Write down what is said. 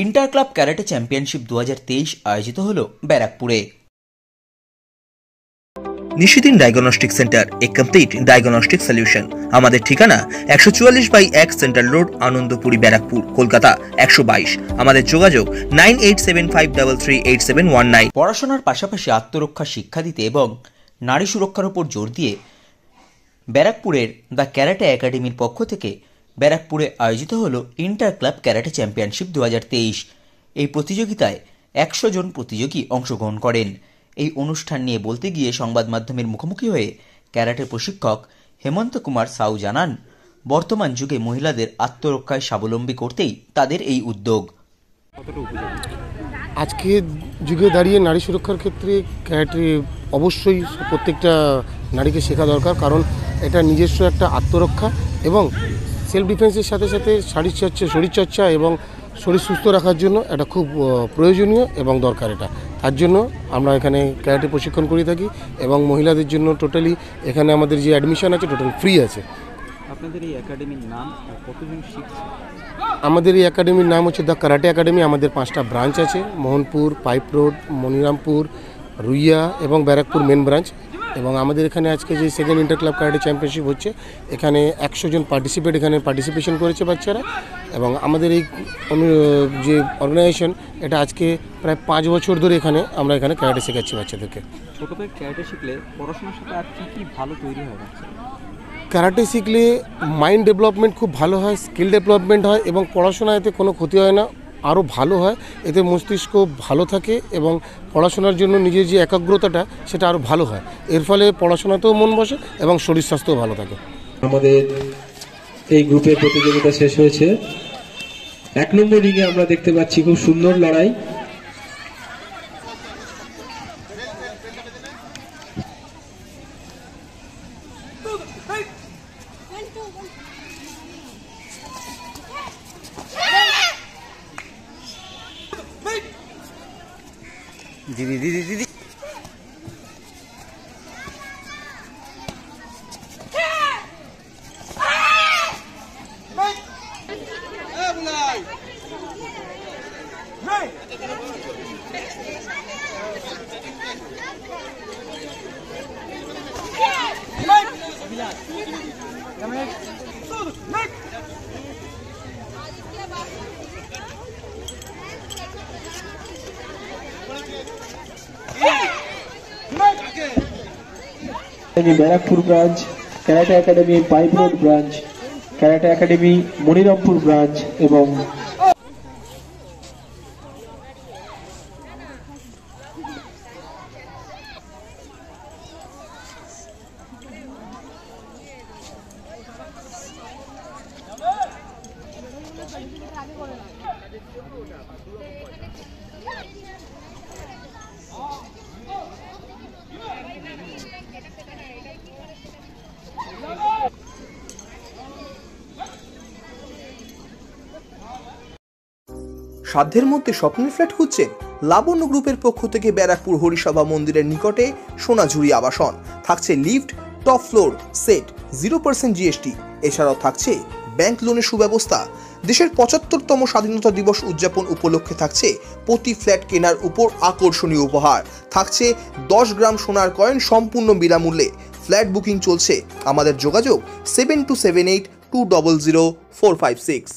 Inter club karate championship 2023 আয়োজিত হলো ব্যারাকপুরে। নিশিদিন ডায়াগনস্টিক সেন্টার, এ কমপ্লিট ডায়াগনস্টিক সলিউশন। আমাদের ঠিকানা 144/1 সেন্ট্রাল রোড, আনন্দপুরি, ব্যারাকপুর, কলকাতা 122। আমাদের যোগাযোগ 9875338719। পড়াশোনার পাশাপাশি আত্মরক্ষা শিক্ষা দিতে এবং নারী সুরক্ষার উপর জোর দিয়ে ব্যারাকপুরের দ্য ক্যারাটে একাডেমির পক্ষ থেকে ব্যারাকপুরে আয়োজিত হলো ইন্টার ক্লাব ক্যারাটে চ্যাম্পিয়নশিপ 2023। এই প্রতিযোগিতায় 100 জন প্রতিযোগী অংশগ্রহণ করেন। এই অনুষ্ঠান নিয়ে বলতে গিয়ে সংবাদ মাধ্যমের মুখোমুখি হয়ে ক্যারাটে প্রশিক্ষক হেমন্ত কুমার সাউ জানান, বর্তমান যুগে মহিলাদের আত্মরক্ষায় স্বাবলম্বী করতেই তাদের এই উদ্যোগ। আজকের যুগে দাঁড়িয়ে নারী সুরক্ষার ক্ষেত্রে ক্যারাটে অবশ্যই প্রত্যেকটা নারীকে শেখা দরকার, কারণ এটা নিজস্ব একটা আত্মরক্ষা এবং সেলফ ডিফেন্সের সাথে সাথে শরীরচর্চা এবং শরীর সুস্থ রাখার জন্য এটা খুব প্রয়োজনীয় এবং দরকার। এটা তার জন্য আমরা এখানে ক্যারাটে প্রশিক্ষণ করে থাকি এবং মহিলাদের জন্য টোটালি এখানে আমাদের যে অ্যাডমিশন আছে টোটাল ফ্রি আছে। আপনাদের এই একাডেমির নাম কতজন শিখছে? আমাদের এই একাডেমির নাম হচ্ছে দ্য ক্যারাটে একাডেমি। আমাদের 5টা ব্রাঞ্চ আছে, মোহনপুর, পাইপ রোড, মনিরামপুর, রুইয়া এবং ব্যারাকপুর মেন ব্রাঞ্চ। এবং আমাদের এখানে আজকে যে second inter club karate championship হচ্ছে, এখানে 100 জন পার্টিসিপেশন করেছে বাচ্চারা। এবং আমাদের এই যে অর্গানাইজেশন, এটা আজকে প্রায় 5 বছর ধরে আমরা এখানে ক্যারাটে শেখাচ্ছি বাচ্চাদেরকে। ছোটো থেকে ক্যারাটে শিখলে পড়াশোনার সাথে আর কী ভালো তৈরি হয়ে যাচ্ছে? ক্যারাটে শিখলে মাইন্ড ডেভেলপমেন্ট খুব ভালো হয়, স্কিল ডেভেলপমেন্ট হয় এবং পড়াশোনা এতে কোনো ক্ষতি হয় না, আরও ভালো হয়। এতে মস্তিষ্ক ভালো থাকে এবং পড়াশোনার জন্য নিজের যে একাগ্রতাটা সেটা আরও ভালো হয়। এর ফলে পড়াশোনাতেও মন বসে এবং শরীর স্বাস্থ্যও ভালো থাকে। আমাদের এই গ্রুপের প্রতিযোগিতা শেষ হয়েছে। 1 নম্বর রিংয়ে আমরা দেখতে পাচ্ছি খুব সুন্দর লড়াই। দিদি দিদি দিদি Barrackpore branch, karate academy pipe road branch, karate academy Monirampur branch এবং সাধ্যের মধ্যে স্বপ্নের ফ্ল্যাট খুঁজছেন? লাবণ্য গ্রুপের পক্ষ থেকে ব্যারাকপুর হরিসভা মন্দিরের নিকটে সোনাঝুরি আবাসন। থাকছে lift, top floor, set, 0% GST। এছাড়াও থাকছে ব্যাংক লোনের সুব্যবস্থা। দেশের 75তম স্বাধীনতা দিবস উদযাপন উপলক্ষে থাকছে প্রতি ফ্ল্যাট কেনার উপর আকর্ষণীয় উপহার। থাকছে 10 গ্রাম সোনার কয়েন সম্পূর্ণ বিনামূল্যে। ফ্ল্যাট বুকিং চলছে। আমাদের যোগাযোগ 7278200456।